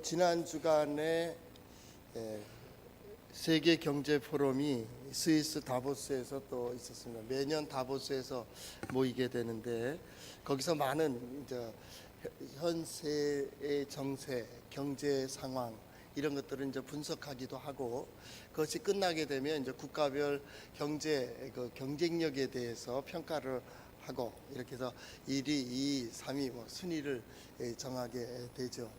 지난 주간에 세계 경제 포럼이 스위스 다보스에서 또 있었습니다. 매년 다보스에서 모이게 되는데 거기서 많은 이제 현세의 정세, 경제 상황 이런 것들을 이제 분석하기도 하고, 그것이 끝나게 되면 이제 국가별 경제 경쟁력에 대해서 평가를 하고, 이렇게 해서 1위, 2위, 3위 순위를 정하게 되죠.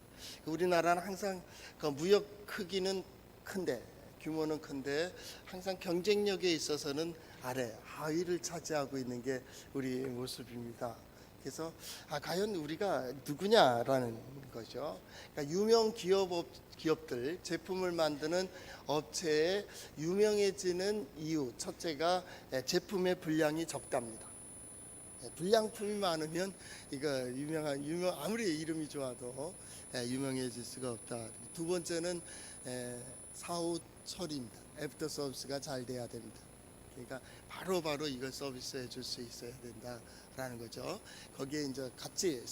우리나라는 항상 그 무역 크기는 큰데, 규모는 큰데 항상 경쟁력에 있어서는 아래 하위를 차지하고 있는 게 우리 모습입니다. 그래서 과연 우리가 누구냐라는 거죠. 그러니까 유명 기업들, 제품을 만드는 업체에 유명해지는 이유 첫째가 제품의 분량이 적답니다. 불량품이 많으면 이거 아무리 이름이 좋아도 유명해질 수가 없다. 두 번째는 사후 처리입니다. 애프터 서비스가 잘 돼야 됩니다. 그러니까 바로 이걸 서비스해 줄 수 있어야 된다라는 거죠. 거기에 이제 같이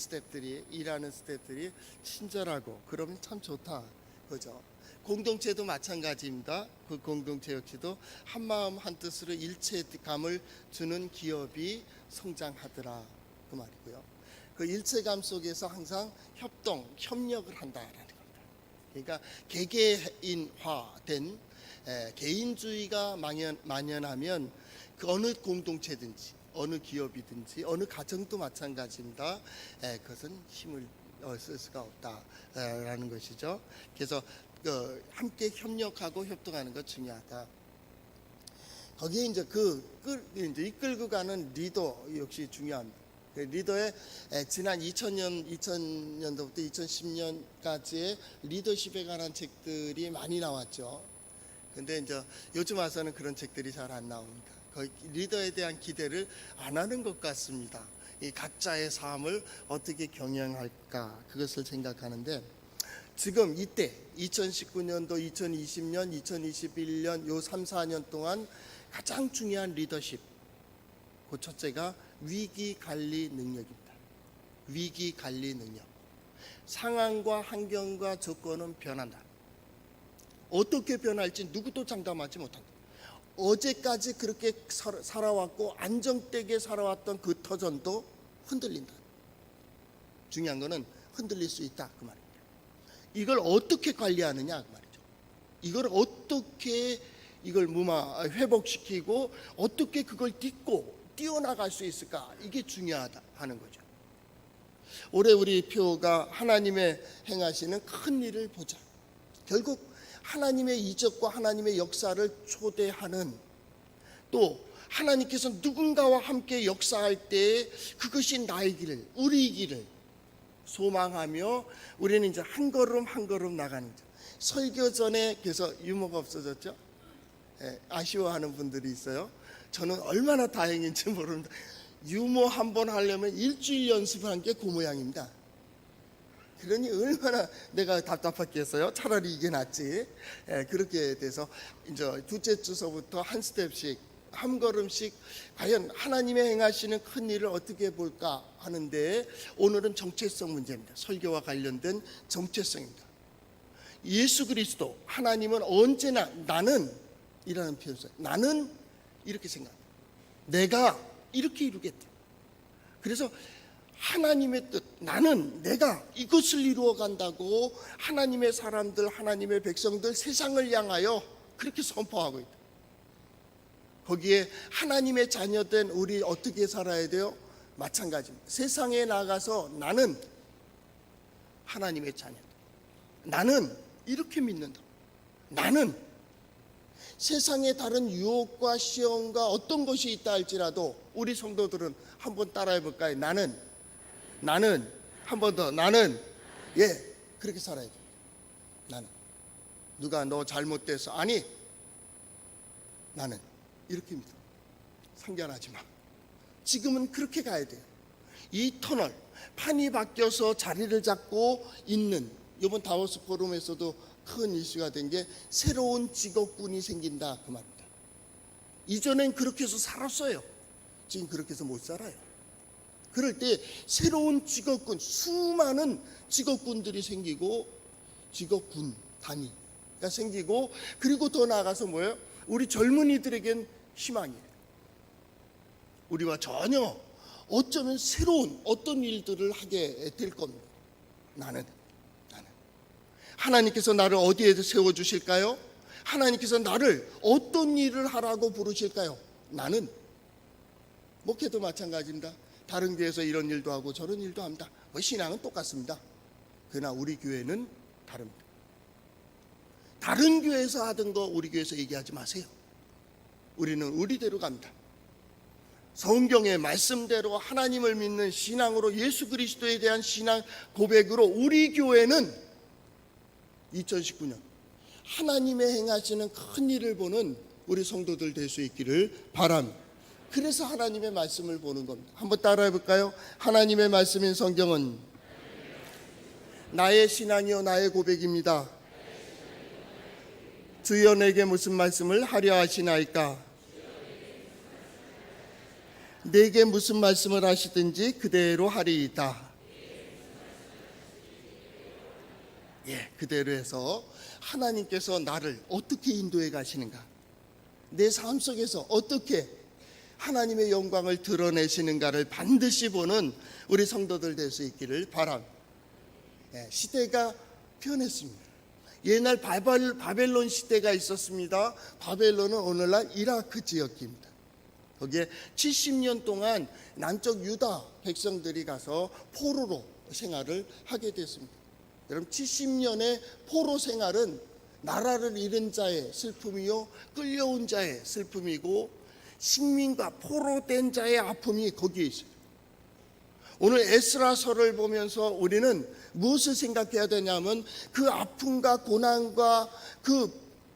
일하는 스태프들이 친절하고 그러면 참 좋다, 그죠. 공동체도 마찬가지입니다. 그 공동체 역시도 한 마음 한 뜻으로 일체감을 주는 기업이 성장하더라, 그 말이고요. 그 일체감 속에서 항상 협력을 한다라는 겁니다. 그러니까 개개인화된 개인주의가 만연하면 그 어느 공동체든지 어느 기업이든지 어느 가정도 마찬가지입니다. 그것은 힘을 쓸 수가 없다라는 것이죠. 그래서 함께 협력하고 협동하는 것 중요하다. 거기에 이제 이끌고 가는 리더 역시 중요합니다. 리더의 지난 2000년도부터 2010년까지의 리더십에 관한 책들이 많이 나왔죠. 근데 이제 요즘 와서는 그런 책들이 잘 안 나옵니다. 거의 리더에 대한 기대를 안 하는 것 같습니다. 이 각자의 삶을 어떻게 경영할까, 그것을 생각하는데, 지금 이때 2019년도, 2020년, 2021년 요 3, 4년 동안 가장 중요한 리더십, 그 첫째가 위기 관리 능력입니다. 위기 관리 능력. 상황과 환경과 조건은 변한다. 어떻게 변할지 누구도 장담하지 못한다. 어제까지 그렇게 살아왔고 안정되게 살아왔던 그 터전도 흔들린다. 중요한 거는 흔들릴 수 있다, 그 말입니다. 이걸 어떻게 관리하느냐, 그 말이죠. 이걸 어떻게 회복시키고 어떻게 그걸 딛고 뛰어나갈 수 있을까, 이게 중요하다 하는 거죠. 올해 우리 표가 하나님의 행하시는 큰 일을 보자. 결국 하나님의 이적과 하나님의 역사를 초대하는, 또 하나님께서 누군가와 함께 역사할 때 그것이 나의 길을, 우리 길을 소망하며 우리는 이제 한 걸음 한 걸음 나가는 거죠. 설교 전에 그래서 유머가 없어졌죠. 아쉬워하는 분들이 있어요. 저는 얼마나 다행인지 모릅니다. 유머 한 번 하려면 일주일 연습한 게 그 모양입니다. 그러니 얼마나 내가 답답했겠어요. 차라리 이게 낫지. 그렇게 돼서 이제 둘째 주서부터 한 스텝씩, 한 걸음씩 과연 하나님의 행하시는 큰 일을 어떻게 볼까 하는데, 오늘은 정체성 문제입니다. 설교와 관련된 정체성입니다. 예수 그리스도 하나님은 언제나 나는 이라는 표현 써요. 나는 이렇게 생각합니다. 내가 이렇게 이루겠다. 그래서 하나님의 뜻, 나는 내가 이것을 이루어 간다고 하나님의 사람들, 하나님의 백성들, 세상을 향하여 그렇게 선포하고 있다. 거기에 하나님의 자녀된 우리 어떻게 살아야 돼요? 마찬가지입니다. 세상에 나가서 나는 하나님의 자녀다. 나는 이렇게 믿는다. 나는 세상에 다른 유혹과 시험과 어떤 것이 있다 할지라도 우리 성도들은 한번 따라해 볼까요? 나는 한 번 더, 나는 그렇게 살아야 돼. 나는 누가 너 잘못돼서, 아니, 나는 이렇게 믿어. 상견하지 마. 지금은 그렇게 가야 돼요. 이 터널, 판이 바뀌어서 자리를 잡고 있는, 이번 다보스 포럼에서도 큰 이슈가 된 게 새로운 직업군이 생긴다, 그 말입니다. 이전엔 그렇게 해서 살았어요. 지금 그렇게 해서 못 살아요. 그럴 때 새로운 직업군, 수많은 직업군들이 생기고 직업군 단위가 생기고, 그리고 더 나아가서 뭐예요? 우리 젊은이들에겐 희망이에요. 우리와 전혀 어쩌면 새로운 어떤 일들을 하게 될 겁니다. 나는 하나님께서 나를 어디에 세워주실까요? 하나님께서 나를 어떤 일을 하라고 부르실까요? 나는 목회도 마찬가지입니다. 다른 교회에서 이런 일도 하고 저런 일도 합니다. 신앙은 똑같습니다. 그러나 우리 교회는 다릅니다. 다른 교회에서 하던 거 우리 교회에서 얘기하지 마세요. 우리는 우리대로 갑니다. 성경의 말씀대로 하나님을 믿는 신앙으로, 예수 그리스도에 대한 신앙 고백으로 우리 교회는 2019년 하나님의 행하시는 큰 일을 보는 우리 성도들 될 수 있기를 바랍니다. 그래서 하나님의 말씀을 보는 겁니다. 한번 따라해 볼까요? 하나님의 말씀인 성경은 나의 신앙이요 나의 고백입니다. 주여 내게 무슨 말씀을 하려 하시나이까? 내게 무슨 말씀을 하시든지 그대로 하리이다. 그대로 해서 하나님께서 나를 어떻게 인도해 가시는가, 내 삶 속에서 어떻게 하나님의 영광을 드러내시는가를 반드시 보는 우리 성도들 될 수 있기를 바랍니다. 시대가 변했습니다. 옛날 바벨론 시대가 있었습니다. 바벨론은 오늘날 이라크 지역입니다. 거기에 70년 동안 남쪽 유다 백성들이 가서 포로로 생활을 하게 됐습니다. 여러분, 70년의 포로 생활은 나라를 잃은 자의 슬픔이요 끌려온 자의 슬픔이고, 식민과 포로된 자의 아픔이 거기에 있어요. 오늘 에스라서를 보면서 우리는 무엇을 생각해야 되냐면, 그 아픔과 고난과 그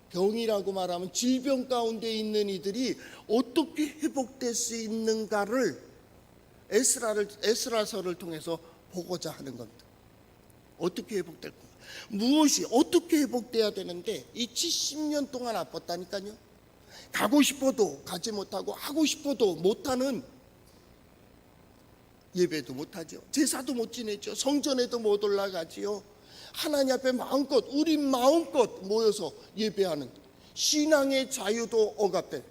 병이라고 말하면 질병 가운데 있는 이들이 어떻게 회복될 수 있는가를 에스라서를 통해서 보고자 하는 겁니다. 어떻게 회복될까? 무엇이 어떻게 회복돼야 되는데, 이 70년 동안 아팠다니까요. 가고 싶어도 가지 못하고, 하고 싶어도 못하는, 예배도 못하죠. 제사도 못 지내죠. 성전에도 못 올라가지요. 하나님 앞에 우리 마음껏 모여서 예배하는 신앙의 자유도 억압된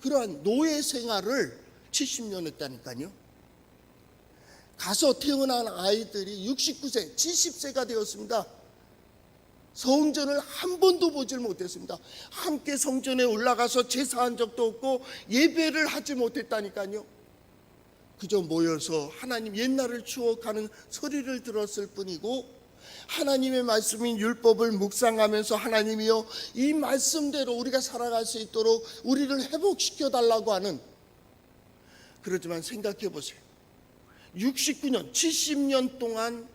그러한 노예 생활을 70년 했다니까요. 가서 태어난 아이들이 69세, 70세가 되었습니다. 성전을 한 번도 보질 못했습니다. 함께 성전에 올라가서 제사한 적도 없고 예배를 하지 못했다니까요. 그저 모여서 하나님 옛날을 추억하는 소리를 들었을 뿐이고, 하나님의 말씀인 율법을 묵상하면서 하나님이여 이 말씀대로 우리가 살아갈 수 있도록 우리를 회복시켜 달라고 하는, 그러지만 생각해 보세요. 69년, 70년 동안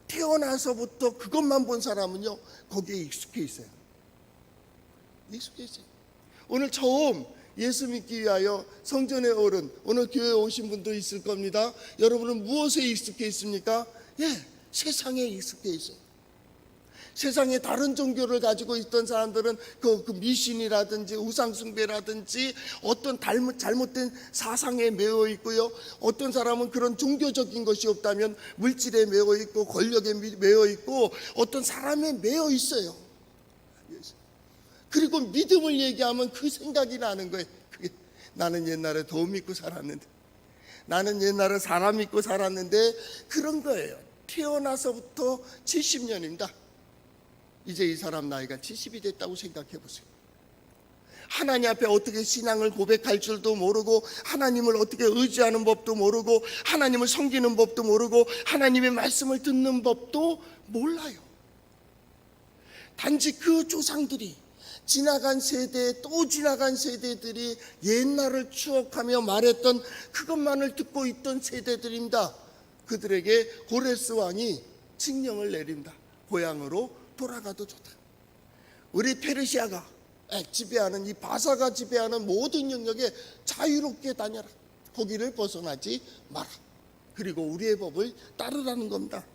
태어나서부터 그것만 본 사람은요 거기에 익숙해 있어요. 익숙해 있어요. 오늘 처음 예수 믿기 위하여 성전에 오른, 오늘 교회에 오신 분도 있을 겁니다. 여러분은 무엇에 익숙해 있습니까? 세상에 익숙해 있어요. 세상에 다른 종교를 가지고 있던 사람들은 그 미신이라든지 우상숭배라든지 어떤 잘못된 사상에 매여 있고요. 어떤 사람은 그런 종교적인 것이 없다면 물질에 매여 있고 권력에 매여 있고 어떤 사람에 매여 있어요. 그리고 믿음을 얘기하면 그 생각이 나는 거예요. 나는 옛날에 도 믿고 살았는데, 나는 옛날에 사람 믿고 살았는데, 그런 거예요. 태어나서부터 70년입니다. 이제 이 사람 나이가 70이 됐다고 생각해 보세요. 하나님 앞에 어떻게 신앙을 고백할 줄도 모르고, 하나님을 어떻게 의지하는 법도 모르고, 하나님을 섬기는 법도 모르고, 하나님의 말씀을 듣는 법도 몰라요. 단지 그 조상들이, 지나간 세대 또 지나간 세대들이 옛날을 추억하며 말했던 그것만을 듣고 있던 세대들입니다. 그들에게 고레스 왕이 칙령을 내립니다. 고향으로 돌아가도 좋다. 우리 페르시아가 지배하는, 이 바사가 지배하는 모든 영역에 자유롭게 다녀라. 거기를 벗어나지 마라. 그리고 우리의 법을 따르라는 겁니다.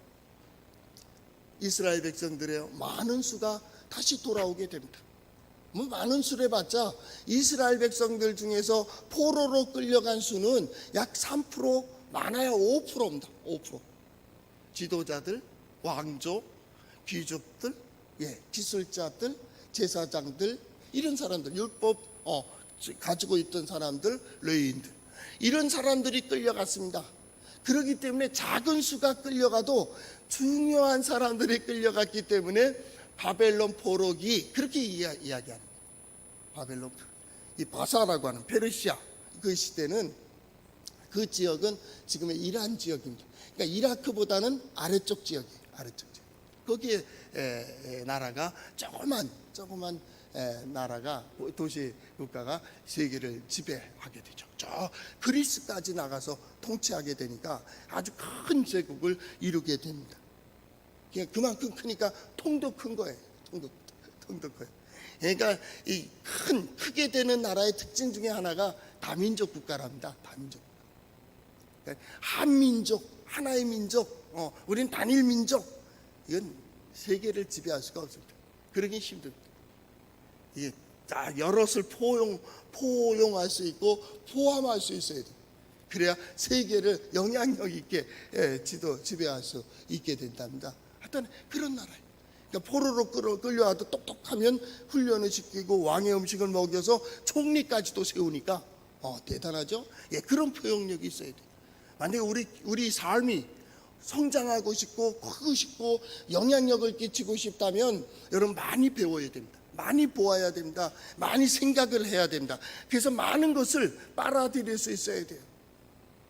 이스라엘 백성들의 많은 수가 다시 돌아오게 됩니다. 많은 수래봤자 이스라엘 백성들 중에서 포로로 끌려간 수는 약 3%, 많아야 5%입니다. 5%. 지도자들, 왕족, 귀족들, 기술자들, 제사장들, 이런 사람들, 율법 가지고 있던 사람들, 레위인들, 이런 사람들이 끌려갔습니다. 그렇기 때문에 작은 수가 끌려가도 중요한 사람들이 끌려갔기 때문에 바벨론 포로기, 그렇게 이야기합니다. 바벨론, 이 바사라고 하는 페르시아 그 시대는, 그 지역은 지금의 이란 지역입니다. 그러니까 이라크보다는 아래쪽 지역이에요. 아래쪽 지역. 거기에 나라가 조그만 나라가, 도시 국가가 세계를 지배하게 되죠. 저 그리스까지 나가서 통치하게 되니까 아주 큰 제국을 이루게 됩니다. 그만큼 크니까 통도 큰 거예요. 통도 커요. 그러니까 이 크게 되는 나라의 특징 중에 하나가 다민족 국가랍니다. 다민족 국가. 그러니까 한민족, 하나의 민족, 우린 단일 민족. 이건 세계를 지배할 수가 없습니다. 그러기 힘듭니다. 이게 여럿을 포용할 수 있고 포함할 수 있어야 돼요. 그래야 세계를 영향력 있게 지배할 수 있게 된답니다. 하여튼 그런 나라예요. 그러니까 포로로 끌려와도 똑똑하면 훈련을 시키고 왕의 음식을 먹여서 총리까지도 세우니까 대단하죠. 그런 포용력이 있어야 돼요. 만약에 우리 삶이 성장하고 싶고 크고 싶고 영향력을 끼치고 싶다면 여러분 많이 배워야 됩니다. 많이 보아야 됩니다. 많이 생각을 해야 됩니다. 그래서 많은 것을 빨아들일 수 있어야 돼요.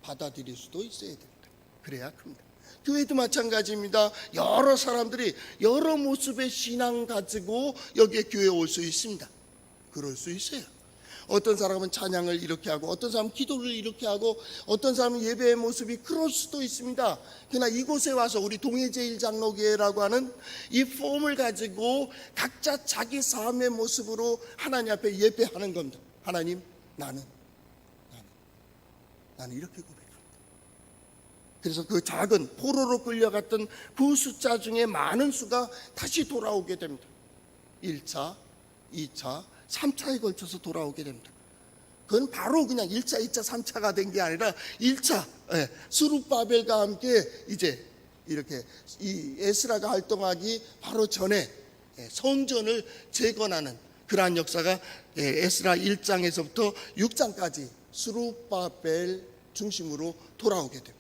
받아들일 수도 있어야 됩니다. 그래야 큽니다. 교회도 마찬가지입니다. 여러 사람들이 여러 모습의 신앙 가지고 여기에 교회에 올 수 있습니다. 그럴 수 있어요. 어떤 사람은 찬양을 이렇게 하고, 어떤 사람은 기도를 이렇게 하고, 어떤 사람은 예배의 모습이 그럴 수도 있습니다. 그러나 이곳에 와서 우리 동해제일장로교회라고 하는 이 폼을 가지고 각자 자기 삶의 모습으로 하나님 앞에 예배하는 겁니다. 하나님, 나는 이렇게 고백합니다. 그래서 그 작은 포로로 끌려갔던 그 숫자 중에 많은 수가 다시 돌아오게 됩니다. 1차, 2차, 3차에 걸쳐서 돌아오게 됩니다. 그건 바로 그냥 1차, 2차, 3차가 된 게 아니라 1차 스룹바벨과 함께 이제 이렇게 이 에스라가 활동하기 바로 전에 성전을 재건하는 그러한 역사가 에스라 1장에서부터 6장까지 스룹바벨 중심으로 돌아오게 됩니다.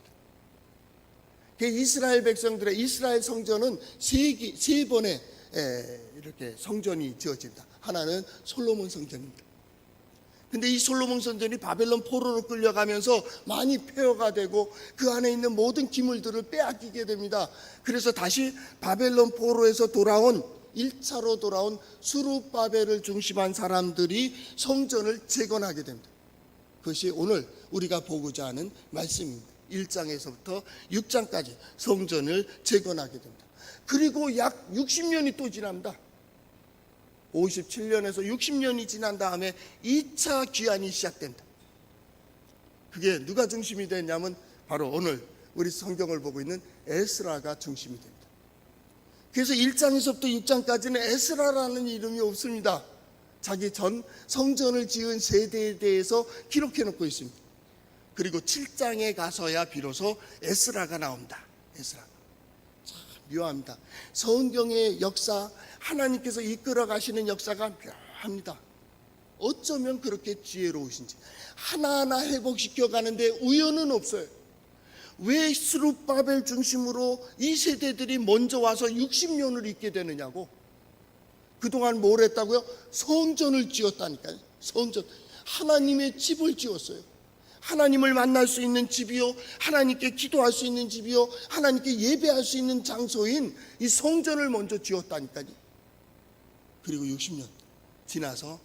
이스라엘 백성들의 이스라엘 성전은 세 번의 이렇게 성전이 지어집니다. 하나는 솔로몬 성전입니다. 근데 이 솔로몬 성전이 바벨론 포로로 끌려가면서 많이 폐허가 되고 그 안에 있는 모든 기물들을 빼앗기게 됩니다. 그래서 다시 바벨론 포로에서 돌아온 1차로 돌아온 스룹바벨을 중심한 사람들이 성전을 재건하게 됩니다. 그것이 오늘 우리가 보고자 하는 말씀입니다. 1장에서부터 6장까지 성전을 재건하게 됩니다. 그리고 약 60년이 또 지납니다. 57년에서 60년이 지난 다음에 2차 귀환이 시작된다. 그게 누가 중심이 됐냐면 바로 오늘 우리 성경을 보고 있는 에스라가 중심이 됩니다. 그래서 1장에서부터 6장까지는 에스라라는 이름이 없습니다. 자기 전 성전을 지은 세대에 대해서 기록해 놓고 있습니다. 그리고 7장에 가서야 비로소 에스라가 나옵니다. 에스라. 참 묘합니다. 성경의 역사, 하나님께서 이끌어 가시는 역사가 묘합니다. 어쩌면 그렇게 지혜로우신지. 하나하나 회복시켜 가는데 우연은 없어요. 왜 스룹바벨 중심으로 이 세대들이 먼저 와서 60년을 있게 되느냐고. 그동안 뭘 했다고요? 성전을 지었다니까요. 성전. 하나님의 집을 지었어요. 하나님을 만날 수 있는 집이요, 하나님께 기도할 수 있는 집이요, 하나님께 예배할 수 있는 장소인 이 성전을 먼저 지었다니까요. 그리고 60년 지나서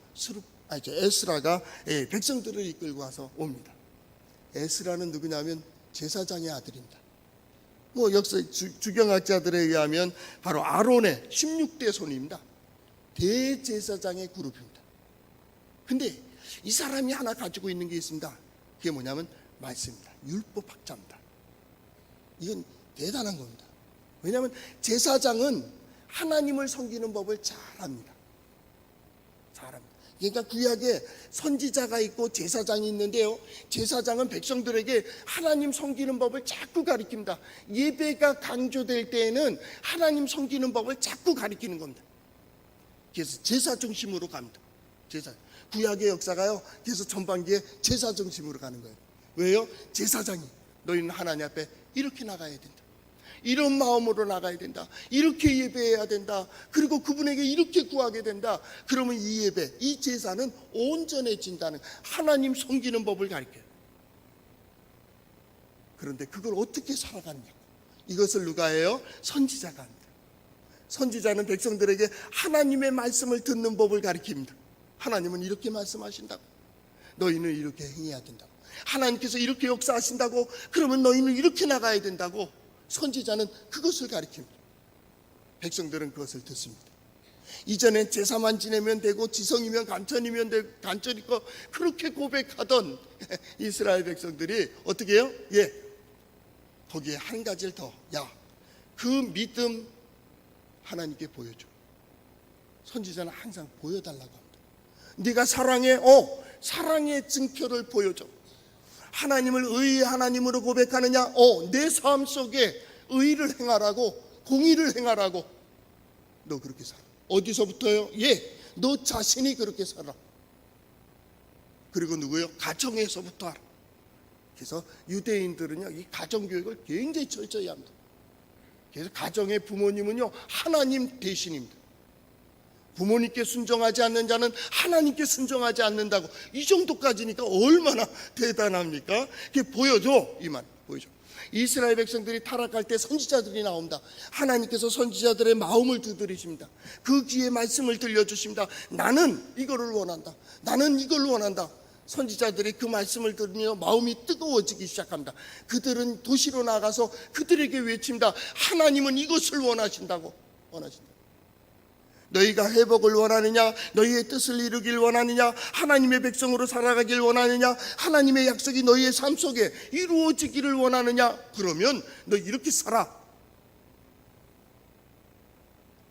에스라가 백성들을 이끌고 와서 옵니다. 에스라는 누구냐면 제사장의 아들입니다. 역사 주경학자들에 의하면 바로 아론의 16대 손입니다. 대제사장의 그룹입니다. 근데 이 사람이 하나 가지고 있는 게 있습니다. 그게 뭐냐면 말씀입니다. 율법학자입니다. 이건 대단한 겁니다. 왜냐하면 제사장은 하나님을 섬기는 법을 잘 압니다. 그러니까 구약에 선지자가 있고 제사장이 있는데요, 제사장은 백성들에게 하나님 섬기는 법을 자꾸 가르칩니다. 예배가 강조될 때에는 하나님 섬기는 법을 자꾸 가르치는 겁니다. 그래서 제사 중심으로 갑니다. 제사. 구약의 역사가요, 그래서 전반기에 제사 중심으로 가는 거예요. 왜요? 제사장이 너희는 하나님 앞에 이렇게 나가야 된다, 이런 마음으로 나가야 된다, 이렇게 예배해야 된다, 그리고 그분에게 이렇게 구하게 된다. 그러면 이 예배, 이 제사는 온전해진다는, 하나님 섬기는 법을 가르쳐요. 그런데 그걸 어떻게 살아가느냐, 이것을 누가 해요? 선지자가 합니다. 선지자는 백성들에게 하나님의 말씀을 듣는 법을 가르칩니다. 하나님은 이렇게 말씀하신다고, 너희는 이렇게 행해야 된다고, 하나님께서 이렇게 역사하신다고, 그러면 너희는 이렇게 나가야 된다고 선지자는 그것을 가르칩니다. 백성들은 그것을 듣습니다. 이전엔 제사만 지내면 되고 지성이면 간천이면 되고 간천이고 그렇게 고백하던 이스라엘 백성들이 어떻게 해요? 거기에 한 가지를 더, 그 믿음 하나님께 보여줘. 선지자는 항상 보여달라고 합니다. 네가 사랑해, 사랑의 증표를 보여줘. 하나님을 의의 하나님으로 고백하느냐? 내 삶 속에 의를 행하라고, 공의를 행하라고. 너 그렇게 살아. 어디서부터요? 너 자신이 그렇게 살아. 그리고 누구요? 가정에서부터 하라. 그래서 유대인들은요, 이 가정교육을 굉장히 철저히 합니다. 그래서 가정의 부모님은요, 하나님 대신입니다. 부모님께 순종하지 않는 자는 하나님께 순종하지 않는다고. 이 정도까지니까 얼마나 대단합니까? 그게 보여줘, 이만 보여줘. 이스라엘 백성들이 타락할 때 선지자들이 나옵니다. 하나님께서 선지자들의 마음을 두드리십니다. 그 귀에 말씀을 들려주십니다. 나는 이거를 원한다, 나는 이걸 원한다. 선지자들이 그 말씀을 들으며 마음이 뜨거워지기 시작합니다. 그들은 도시로 나가서 그들에게 외칩니다. 하나님은 이것을 원하신다고. 너희가 회복을 원하느냐? 너희의 뜻을 이루길 원하느냐? 하나님의 백성으로 살아가길 원하느냐? 하나님의 약속이 너희의 삶 속에 이루어지기를 원하느냐? 그러면 너 이렇게 살아.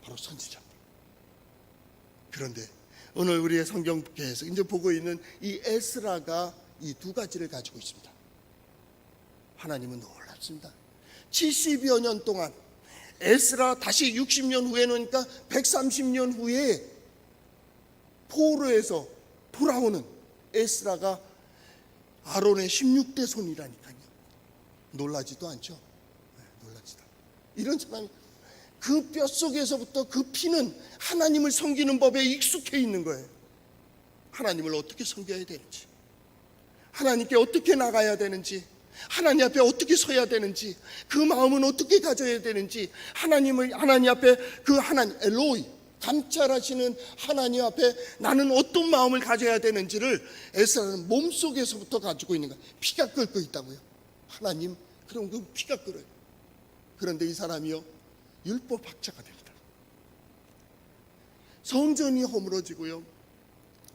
바로 선지자입니다. 그런데 오늘 우리의 성경에서 이제 보고 있는 이 에스라가 이 두 가지를 가지고 있습니다. 하나님은 놀랍습니다. 70여 년 동안, 에스라 다시 60년 후에는, 그러니까 130년 후에 포로에서 돌아오는 에스라가 아론의 16대 손이라니까요. 놀라지도 않죠? 놀라지도 않아요. 이런 사람이 그 뼛속에서부터 그 피는 하나님을 섬기는 법에 익숙해 있는 거예요. 하나님을 어떻게 섬겨야 되는지, 하나님께 어떻게 나가야 되는지, 하나님 앞에 어떻게 서야 되는지, 그 마음은 어떻게 가져야 되는지, 하나님 앞에 그 하나님 엘로이, 감찰하시는 하나님 앞에 나는 어떤 마음을 가져야 되는지를 에스라는 몸속에서부터 가지고 있는 거예요. 피가 끓고 있다고요. 하나님, 그럼 그 피가 끓어요. 그런데 이 사람이요, 율법 학자가 됩니다. 성전이 허물어지고요,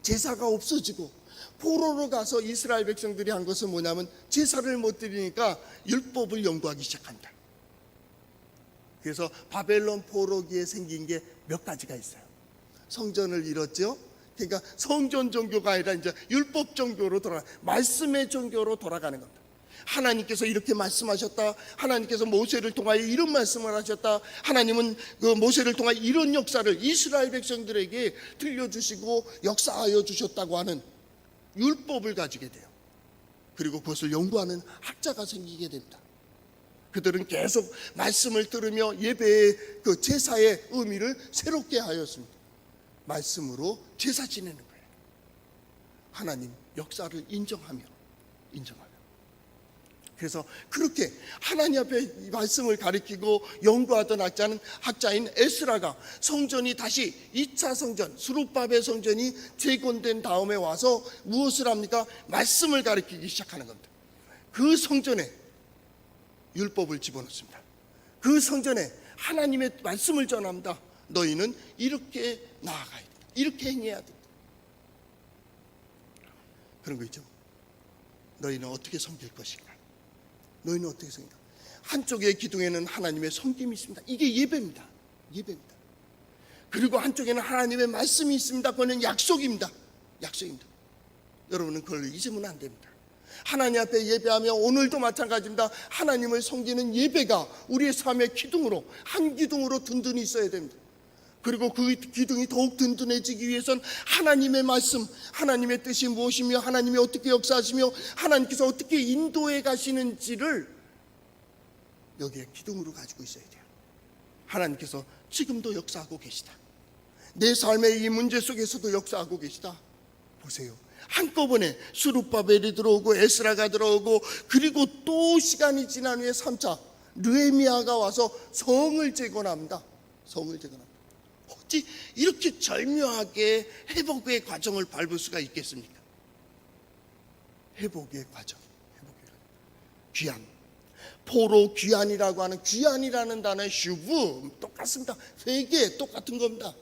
제사가 없어지고, 포로로 가서 이스라엘 백성들이 한 것은 뭐냐면 제사를 못 드리니까 율법을 연구하기 시작합니다. 그래서 바벨론 포로기에 생긴 게 몇 가지가 있어요. 성전을 잃었죠. 그러니까 성전 종교가 아니라 이제 율법 종교로 말씀의 종교로 돌아가는 겁니다. 하나님께서 이렇게 말씀하셨다, 하나님께서 모세를 통하여 이런 말씀을 하셨다, 하나님은 그 모세를 통하여 이런 역사를 이스라엘 백성들에게 들려주시고 역사하여 주셨다고 하는 율법을 가지게 돼요. 그리고 그것을 연구하는 학자가 생기게 됩니다. 그들은 계속 말씀을 들으며 예배의 그 제사의 의미를 새롭게 하였습니다. 말씀으로 제사 지내는 거예요. 하나님 역사를 인정하며. 그래서 그렇게 하나님 앞에 말씀을 가리키고 연구하던 학자인 에스라가 성전이 다시 2차 성전, 스룹바벨 성전이 재건된 다음에 와서 무엇을 합니까? 말씀을 가리키기 시작하는 겁니다. 그 성전에 율법을 집어넣습니다. 그 성전에 하나님의 말씀을 전합니다. 너희는 이렇게 나아가야 된다, 이렇게 행해야 된다. 그런 거 있죠. 너희는 어떻게 섬길 것인가? 너희는 어떻게 섬길까? 한쪽의 기둥에는 하나님의 섬김이 있습니다. 이게 예배입니다. 그리고 한쪽에는 하나님의 말씀이 있습니다. 그거는 약속입니다. 약속입니다. 여러분은 그걸 잊으면 안 됩니다. 하나님 앞에 예배하며 오늘도 마찬가지입니다. 하나님을 섬기는 예배가 우리의 삶의 기둥으로, 한 기둥으로 든든히 있어야 됩니다. 그리고 그 기둥이 더욱 든든해지기 위해선 하나님의 말씀, 하나님의 뜻이 무엇이며 하나님이 어떻게 역사하시며 하나님께서 어떻게 인도해 가시는지를 여기에 기둥으로 가지고 있어야 돼요. 하나님께서 지금도 역사하고 계시다. 내 삶의 이 문제 속에서도 역사하고 계시다. 보세요. 한꺼번에 스룹바벨이 들어오고 에스라가 들어오고, 그리고 또 시간이 지난 후에 3차 느헤미야가 와서 성을 재건합니다. 성을 재건합니다. 어찌 이렇게 절묘하게 회복의 과정을 밟을 수가 있겠습니까? 회복의 과정, 귀한, 포로 귀한이라고 하는, 귀한이라는 단어의 슈브 똑같습니다. 회개 똑같은 겁니다.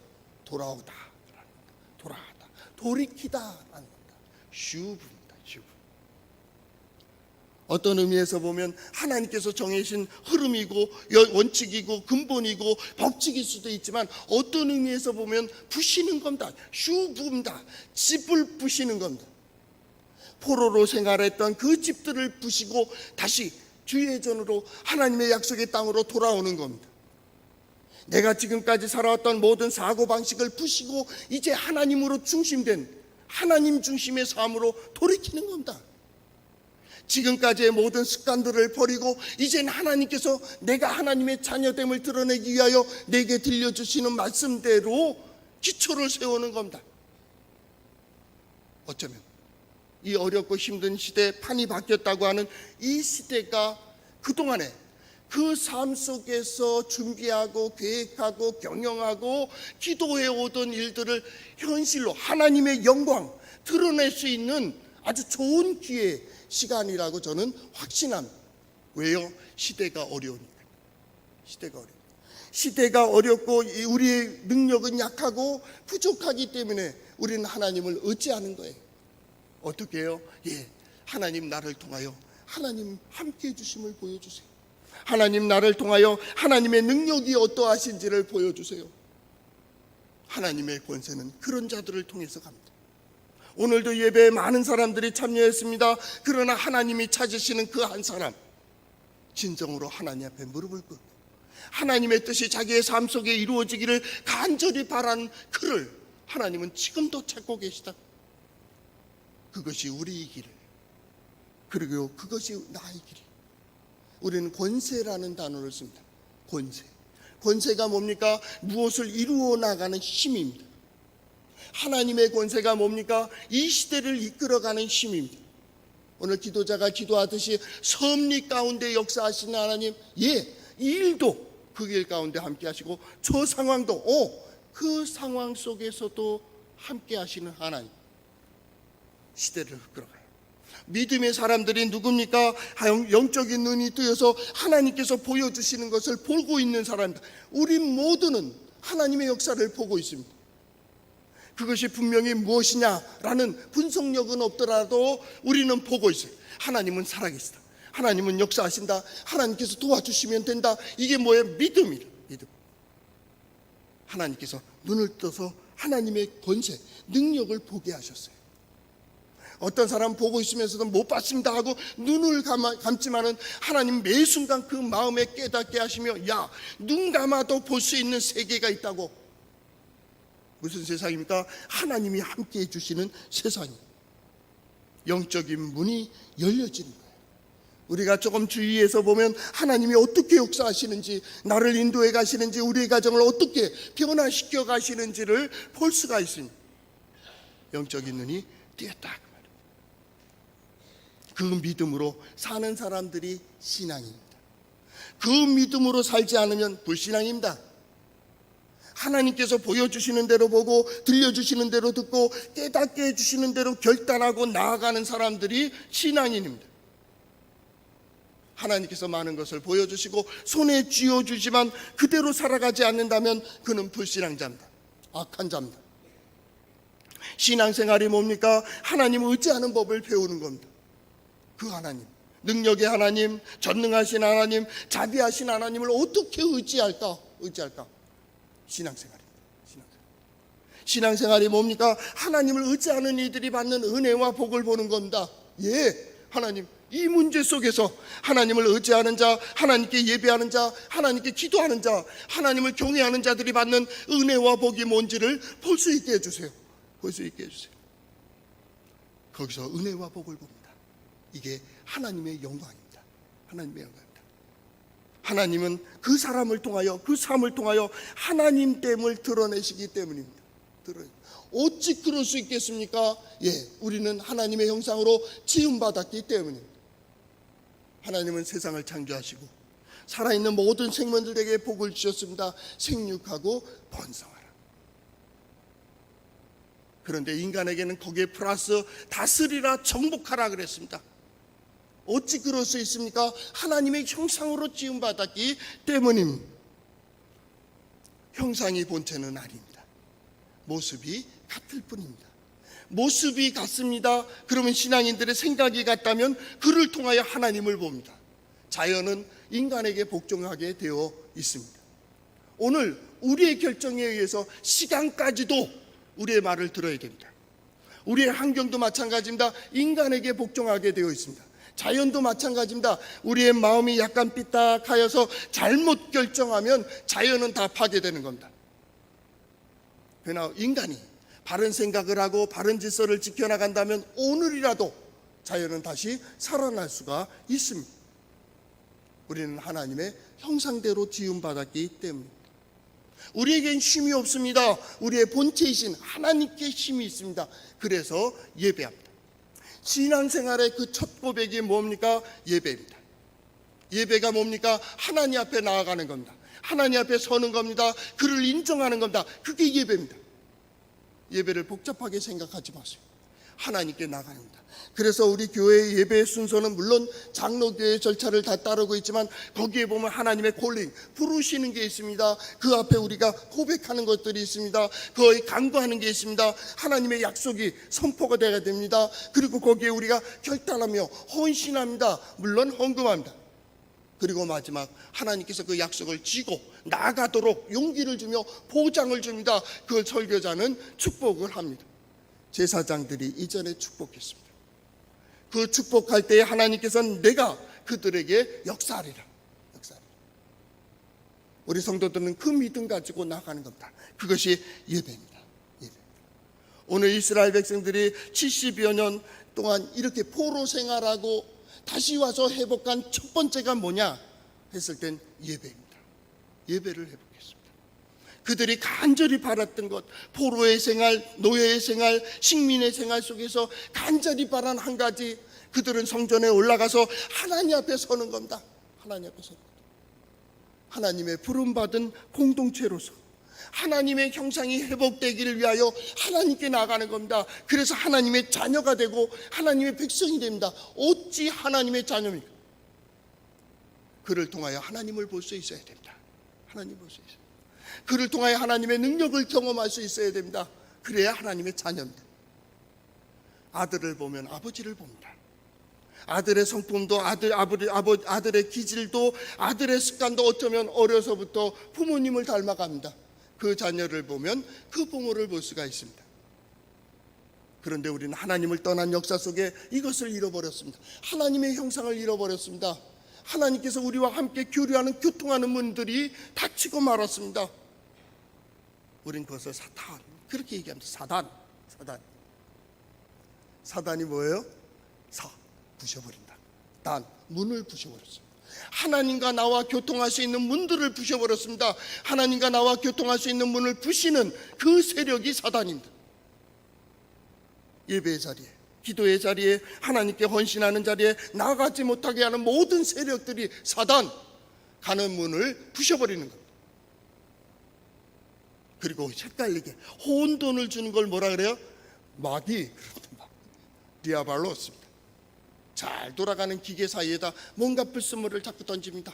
돌아오다, 돌아가다, 돌이키다라는 겁니다. 슈브입니다. 슈브. 어떤 의미에서 보면 하나님께서 정해진 흐름이고 원칙이고 근본이고 법칙일 수도 있지만, 어떤 의미에서 보면 부시는 겁니다. 슈브입니다. 집을 부시는 겁니다. 포로로 생활했던 그 집들을 부시고 다시 주의 전으로 하나님의 약속의 땅으로 돌아오는 겁니다. 내가 지금까지 살아왔던 모든 사고방식을 부시고 이제 하나님으로 중심된, 하나님 중심의 삶으로 돌이키는 겁니다. 지금까지의 모든 습관들을 버리고 이젠 하나님께서 내가 하나님의 자녀됨을 드러내기 위하여 내게 들려주시는 말씀대로 기초를 세우는 겁니다. 어쩌면 이 어렵고 힘든 시대에 판이 바뀌었다고 하는 이 시대가 그동안에 그 삶 속에서 준비하고 계획하고 경영하고 기도해 오던 일들을 현실로 하나님의 영광 드러낼 수 있는 아주 좋은 기회, 시간이라고 저는 확신합니다. 왜요? 시대가 어려우니까. 시대가 어렵고 우리의 능력은 약하고 부족하기 때문에 우리는 하나님을 의지하는 거예요. 어떻게 해요? 하나님 나를 통하여 하나님 함께 해주심을 보여주세요. 하나님 나를 통하여 하나님의 능력이 어떠하신지를 보여주세요. 하나님의 권세는 그런 자들을 통해서 갑니다. 오늘도 예배에 많은 사람들이 참여했습니다. 그러나 하나님이 찾으시는 그 한 사람, 진정으로 하나님 앞에 무릎을 꿇고 하나님의 뜻이 자기의 삶 속에 이루어지기를 간절히 바라는 그를 하나님은 지금도 찾고 계시다. 그것이 우리의 길, 그리고 그것이 나의 길. 우리는 권세라는 단어를 씁니다. 권세가 뭡니까? 무엇을 이루어 나가는 힘입니다. 하나님의 권세가 뭡니까? 이 시대를 이끌어가는 힘입니다. 오늘 기도자가 기도하듯이 섭리 가운데 역사하시는 하나님, 이 일도 그 길 가운데 함께 하시고 저 상황도 그 상황 속에서도 함께 하시는 하나님, 시대를 이끌어가요. 믿음의 사람들이 누굽니까? 영적인 눈이 뜨여서 하나님께서 보여주시는 것을 보고 있는 사람입니다. 우리 모두는 하나님의 역사를 보고 있습니다. 그것이 분명히 무엇이냐라는 분석력은 없더라도 우리는 보고 있어요. 하나님은 살아계시다. 하나님은 역사하신다. 하나님께서 도와주시면 된다. 이게 뭐예요? 믿음이에요. 믿음. 하나님께서 눈을 떠서 하나님의 권세, 능력을 보게 하셨어요. 어떤 사람 보고 있으면서도 못 봤습니다 하고 눈을 감지만은 하나님 매 순간 그 마음에 깨닫게 하시며, 눈 감아도 볼 수 있는 세계가 있다고. 무슨 세상입니까? 하나님이 함께 해주시는 세상이, 영적인 문이 열려지는 거예요. 우리가 조금 주의해서 보면 하나님이 어떻게 역사하시는지, 나를 인도해 가시는지, 우리의 가정을 어떻게 변화시켜 가시는지를 볼 수가 있습니다. 영적인 눈이 띄었다. 그 믿음으로 사는 사람들이 신앙입니다. 그 믿음으로 살지 않으면 불신앙입니다. 하나님께서 보여주시는 대로 보고 들려주시는 대로 듣고 깨닫게 해주시는 대로 결단하고 나아가는 사람들이 신앙인입니다. 하나님께서 많은 것을 보여주시고 손에 쥐어주지만 그대로 살아가지 않는다면 그는 불신앙자입니다. 악한 자입니다. 신앙생활이 뭡니까? 하나님을 의지하는 법을 배우는 겁니다. 그 하나님, 능력의 하나님, 전능하신 하나님, 자비하신 하나님을 어떻게 의지할까? 신앙생활입니다. 신앙생활이 뭡니까? 하나님을 의지하는 이들이 받는 은혜와 복을 보는 겁니다. 예, 하나님, 이 문제 속에서 하나님을 의지하는 자, 하나님께 예배하는 자, 하나님께 기도하는 자, 하나님을 경외하는 자들이 받는 은혜와 복이 뭔지를 볼 수 있게 해주세요. 볼 수 있게 해주세요. 거기서 은혜와 복을 봅니다. 이게 하나님의 영광입니다. 하나님의 영광입니다. 하나님은 그 사람을 통하여, 그 삶을 통하여 하나님됨을 드러내시기 때문입니다. 어찌 그럴 수 있겠습니까? 예, 우리는 하나님의 형상으로 지음받았기 때문입니다. 하나님은 세상을 창조하시고 살아있는 모든 생명들에게 복을 주셨습니다. 생육하고 번성하라. 그런데 인간에게는 거기에 플러스 다스리라, 정복하라 그랬습니다. 어찌 그럴 수 있습니까? 하나님의 형상으로 지음받았기 때문입니다. 형상이 본체는 아닙니다. 모습이 같을 뿐입니다. 모습이 같습니다. 그러면 신앙인들의 생각이 같다면 그를 통하여 하나님을 봅니다. 자연은 인간에게 복종하게 되어 있습니다. 오늘 우리의 결정에 의해서 시간까지도 우리의 말을 들어야 됩니다. 우리의 환경도 마찬가지입니다. 인간에게 복종하게 되어 있습니다. 자연도 마찬가지입니다. 우리의 마음이 약간 삐딱하여서 잘못 결정하면 자연은 다 파괴되는 겁니다. 그러나 인간이 바른 생각을 하고 바른 질서를 지켜나간다면 오늘이라도 자연은 다시 살아날 수가 있습니다. 우리는 하나님의 형상대로 지음받았기 때문입니다. 우리에겐 힘이 없습니다. 우리의 본체이신 하나님께 힘이 있습니다. 그래서 예배합니다. 신앙생활의 그 첫 고백이 뭡니까? 예배입니다. 예배가 뭡니까? 하나님 앞에 나아가는 겁니다. 하나님 앞에 서는 겁니다. 그를 인정하는 겁니다. 그게 예배입니다. 예배를 복잡하게 생각하지 마세요. 하나님께 나가는 겁니다. 그래서 우리 교회의 예배의 순서는 물론 장로교회의 절차를 다 따르고 있지만 거기에 보면 하나님의 콜링, 부르시는 게 있습니다. 그 앞에 우리가 고백하는 것들이 있습니다. 거의 간구하는 게 있습니다. 하나님의 약속이 선포가 되어야 됩니다. 그리고 거기에 우리가 결단하며 헌신합니다. 물론 헌금합니다. 그리고 마지막 하나님께서 그 약속을 지고 나아가도록 용기를 주며 보장을 줍니다. 그걸 설교자는 축복을 합니다. 제사장들이 이전에 축복했습니다. 그 축복할 때에 하나님께서는 내가 그들에게 역사하리라. 우리 성도들은 그 믿음 가지고 나가는 겁니다. 그것이 예배입니다. 오늘 이스라엘 백성들이 70여 년 동안 이렇게 포로 생활하고 다시 와서 회복한 첫 번째가 뭐냐 했을 땐 예배입니다. 예배를 회복했습니다. 그들이 간절히 바랐던 것, 포로의 생활, 노예의 생활, 식민의 생활 속에서 간절히 바란 한 가지, 그들은 성전에 올라가서 하나님 앞에 서는 겁니다. 하나님 앞에 서는 겁니다. 하나님의 부름받은 공동체로서 하나님의 형상이 회복되기를 위하여 하나님께 나아가는 겁니다. 그래서 하나님의 자녀가 되고 하나님의 백성이 됩니다. 어찌 하나님의 자녀입니까? 그를 통하여 하나님을 볼 수 있어야 됩니다. 하나님 볼 수 있어요. 그를 통하여 하나님의 능력을 경험할 수 있어야 됩니다. 그래야 하나님의 자녀입니다. 아들을 보면 아버지를 봅니다. 아들의 성품도 아들의 기질도 아들의 습관도 어쩌면 어려서부터 부모님을 닮아갑니다. 그 자녀를 보면 그 부모를 볼 수가 있습니다. 그런데 우리는 하나님을 떠난 역사 속에 이것을 잃어버렸습니다. 하나님의 형상을 잃어버렸습니다. 하나님께서 우리와 함께 교류하는, 교통하는 문들이 닫히고 말았습니다. 우린 그것을 사탄, 그렇게 얘기합니다. 사단이 뭐예요? 부셔버린다. 문을 부셔버렸어요. 하나님과 나와 교통할 수 있는 문들을 부셔버렸습니다. 하나님과 나와 교통할 수 있는 문을 부시는 그 세력이 사단입니다. 예배의 자리에, 기도의 자리에, 하나님께 헌신하는 자리에 나아가지 못하게 하는 모든 세력들이 사단, 가는 문을 부셔버리는 겁니다. 그리고 헷갈리게 혼돈을 주는 걸 뭐라 그래요? 마귀, 디아발로스입니다. 잘 돌아가는 기계 사이에다 뭔가 불순물을 자꾸 던집니다.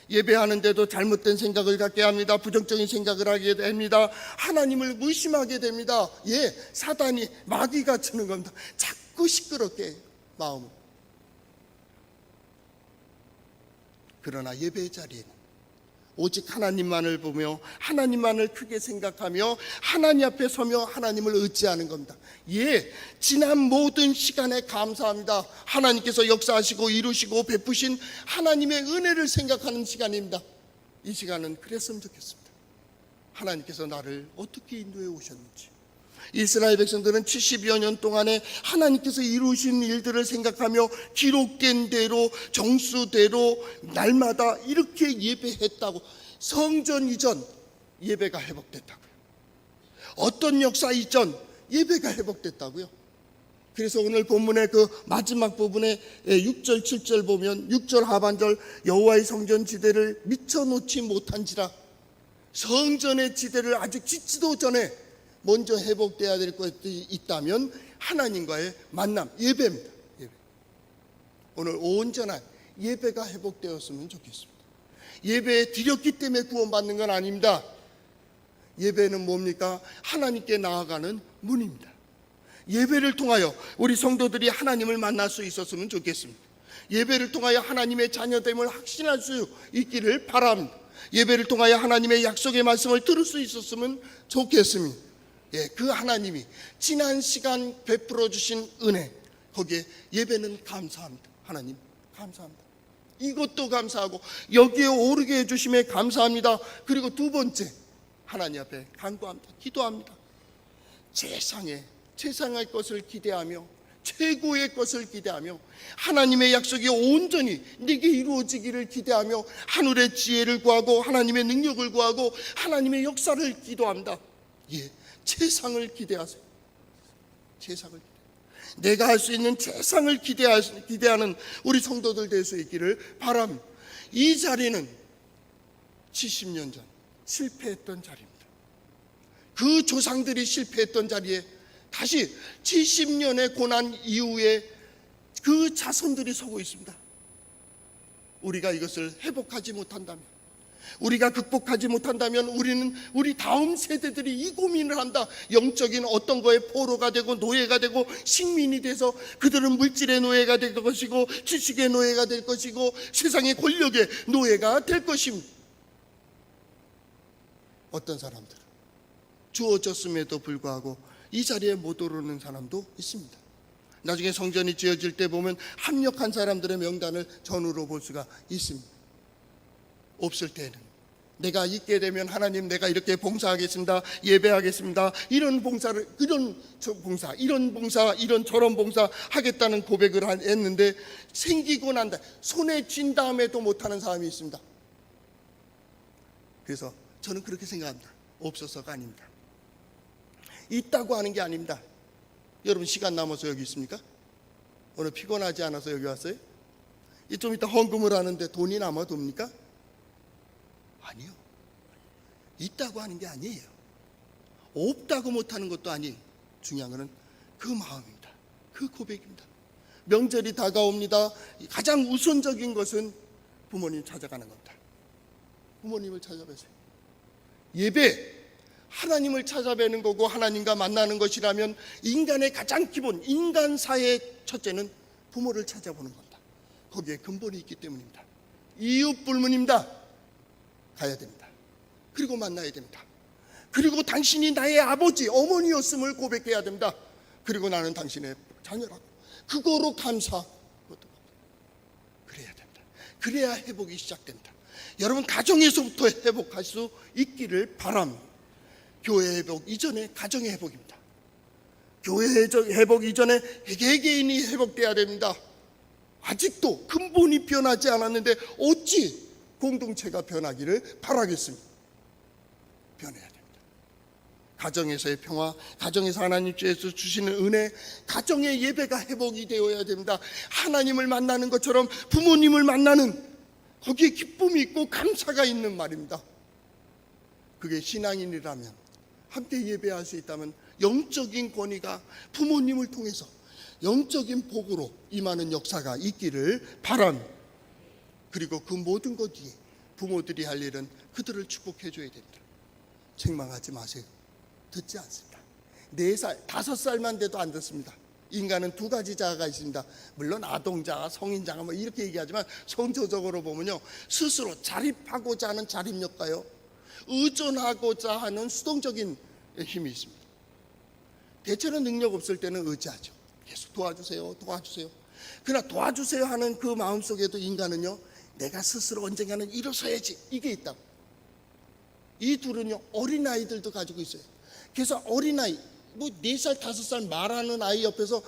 예배하는데도 잘못된 생각을 갖게 합니다. 부정적인 생각을 하게 됩니다. 하나님을 무심하게 됩니다. 사단이, 마귀가 주는 겁니다. 자꾸 시끄럽게 해요, 마음을. 그러나 예배의 자리에는 오직 하나님만을 보며 하나님만을 크게 생각하며 하나님 앞에 서며 하나님을 의지하는 겁니다. 지난 모든 시간에 감사합니다. 하나님께서 역사하시고 이루시고 베푸신 하나님의 은혜를 생각하는 시간입니다. 이 시간은 그랬으면 좋겠습니다. 하나님께서 나를 어떻게 인도해 오셨는지, 이스라엘 백성들은 70여 년 동안에 하나님께서 이루신 일들을 생각하며 기록된 대로 정수대로 날마다 이렇게 예배했다고. 성전 이전 예배가 회복됐다고요. 어떤 역사 이전 예배가 회복됐다고요. 그래서 오늘 본문의 그 마지막 부분에 6절 7절 보면 6절 하반절 여호와의 성전 지대를 미쳐 놓지 못한지라, 성전의 지대를 아직 짓지도 전에 먼저 회복돼야 될 것이 있다면 하나님과의 만남, 예배입니다. 예배. 오늘 온전한 예배가 회복되었으면 좋겠습니다. 예배에 드렸기 때문에 구원받는 건 아닙니다. 예배는 뭡니까? 하나님께 나아가는 문입니다. 예배를 통하여 우리 성도들이 하나님을 만날 수 있었으면 좋겠습니다. 예배를 통하여 하나님의 자녀됨을 확신할 수 있기를 바랍니다. 예배를 통하여 하나님의 약속의 말씀을 들을 수 있었으면 좋겠습니다. 그 하나님이 지난 시간 베풀어 주신 은혜, 거기에 예배는 감사합니다. 하나님 감사합니다. 이것도 감사하고 여기에 오르게 해주심에 감사합니다. 그리고 두 번째, 하나님 앞에 간구합니다. 기도합니다. 최상의 것을 기대하며 최고의 것을 기대하며 하나님의 약속이 온전히 네게 이루어지기를 기대하며 하늘의 지혜를 구하고 하나님의 능력을 구하고 하나님의 역사를 기도합니다. 최상을 기대하세요. 최상을 기대. 내가 할 수 있는 최상을 기대하는 우리 성도들 될 수 있기를 바랍니다. 이 자리는 70년 전 실패했던 자리입니다. 그 조상들이 실패했던 자리에 다시 70년의 고난 이후에 그 자손들이 서고 있습니다. 우리가 이것을 회복하지 못한다면, 우리가 극복하지 못한다면 우리 다음 세대들이 이 고민을 한다. 영적인 어떤 거에 포로가 되고 노예가 되고 식민이 돼서 그들은 물질의 노예가 될 것이고 지식의 노예가 될 것이고 세상의 권력의 노예가 될 것입니다. 어떤 사람들은 주어졌음에도 불구하고 이 자리에 못 오르는 사람도 있습니다. 나중에 성전이 지어질 때 보면 합력한 사람들의 명단을 전후로 볼 수가 있습니다. 없을 때는 내가 있게 되면 하나님 내가 이렇게 봉사하겠습니다. 예배하겠습니다. 이런 봉사를 이런 저런 봉사 하겠다는 고백을 했는데 생기고 난다 손에 쥔 다음에도 못하는 사람이 있습니다. 그래서 저는 그렇게 생각합니다. 없어서가 아닙니다. 있다고 하는 게 아닙니다. 여러분 시간 남아서 여기 있습니까? 오늘 피곤하지 않아서 여기 왔어요? 좀 이따 헌금을 하는데 돈이 남아 돕니까? 아니요. 있다고 하는 게 아니에요. 없다고 못하는 것도 아니에요. 중요한 것은 그 마음입니다. 그 고백입니다. 명절이 다가옵니다. 가장 우선적인 것은 부모님 찾아가는 겁니다. 부모님을 찾아뵈세요. 예배, 하나님을 찾아뵈는 거고 하나님과 만나는 것이라면 인간의 가장 기본, 인간사의 첫째는 부모를 찾아보는 겁니다. 거기에 근본이 있기 때문입니다. 이웃 불문입니다. 가야 됩니다. 그리고 만나야 됩니다. 그리고 당신이 나의 아버지, 어머니였음을 고백해야 됩니다. 그리고 나는 당신의 자녀라고. 그거로 감사. 그래야 됩니다. 그래야 회복이 시작됩니다. 여러분 가정에서부터 회복할 수 있기를 바랍니다. 교회 회복 이전에 가정의 회복입니다. 교회 회복 이전에 개개인이 회복돼야 됩니다. 아직도 근본이 변하지 않았는데 어찌 공동체가 변하기를 바라겠습니다. 변해야 됩니다. 가정에서의 평화, 가정에서 하나님께서 주시는 은혜, 가정의 예배가 회복이 되어야 됩니다. 하나님을 만나는 것처럼 부모님을 만나는 거기에 기쁨이 있고 감사가 있는 말입니다. 그게 신앙인이라면, 함께 예배할 수 있다면 영적인 권위가 부모님을 통해서 영적인 복으로 임하는 역사가 있기를 바랍니다. 그리고 그 모든 것 뒤에 부모들이 할 일은 그들을 축복해 줘야 됩니다. 책망하지 마세요. 듣지 않습니다. 4살, 5살만 돼도 안 듣습니다. 인간은 두 가지 자아가 있습니다. 물론 아동자아, 성인자아 뭐 이렇게 얘기하지만 성조적으로 보면요, 스스로 자립하고자 하는 자립력과요, 의존하고자 하는 수동적인 힘이 있습니다. 대체로 능력 없을 때는 의지하죠. 계속 도와주세요, 도와주세요. 그러나 도와주세요 하는 그 마음속에도 인간은요, 내가 스스로 언젠가는 일어서야지, 이게 있다고. 이 둘은요, 어린아이들도 가지고 있어요. 그래서 어린아이, 뭐 4살, 5살 말하는 아이 옆에서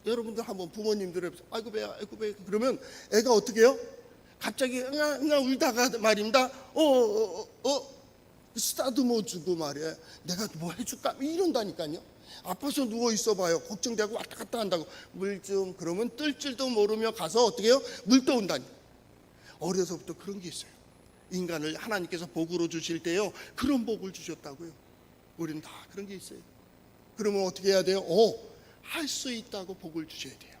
여러분들 한번 부모님들 옆에서 아이고 배야, 아이고 배, 그러면 애가 어떻게 해요? 갑자기 응아 울다가 말입니다. 쓰다듬어 주고 말이야, 내가 뭐 해줄까 이런다니까요. 아파서 누워 있어 봐요. 걱정되고 왔다 갔다 한다고. 물 좀, 그러면 뜰 줄도 모르며 가서 어떻게 해요? 물 떠온다니. 어려서부터 그런 게 있어요. 인간을 하나님께서 복으로 주실 때요, 그런 복을 주셨다고요. 우리는 다 그런 게 있어요. 그러면 어떻게 해야 돼요? 할 수 있다고 복을 주셔야 돼요.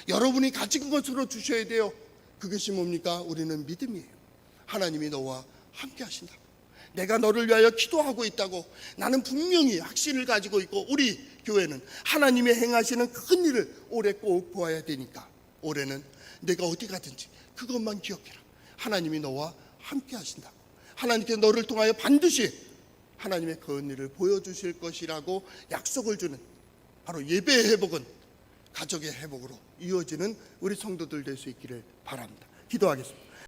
여러분이 가진 것으로 주셔야 돼요. 그것이 뭡니까? 우리는 믿음이에요. 하나님이 너와 함께 하신다고, 내가 너를 위하여 기도하고 있다고, 나는 분명히 확신을 가지고 있고, 우리 교회는 하나님의 행하시는 큰 일을 올해 꼭 보아야 되니까 올해는 내가 어디 가든지 그것만 기억해라. 하나님이 너와 함께 하신다고, 하나님께서 너를 통하여 반드시 하나님의 그 은혜를 보여주실 것이라고 약속을 주는, 바로 예배의 회복은 가족의 회복으로 이어지는 우리 성도들 될 수 있기를 바랍니다. 기도하겠습니다.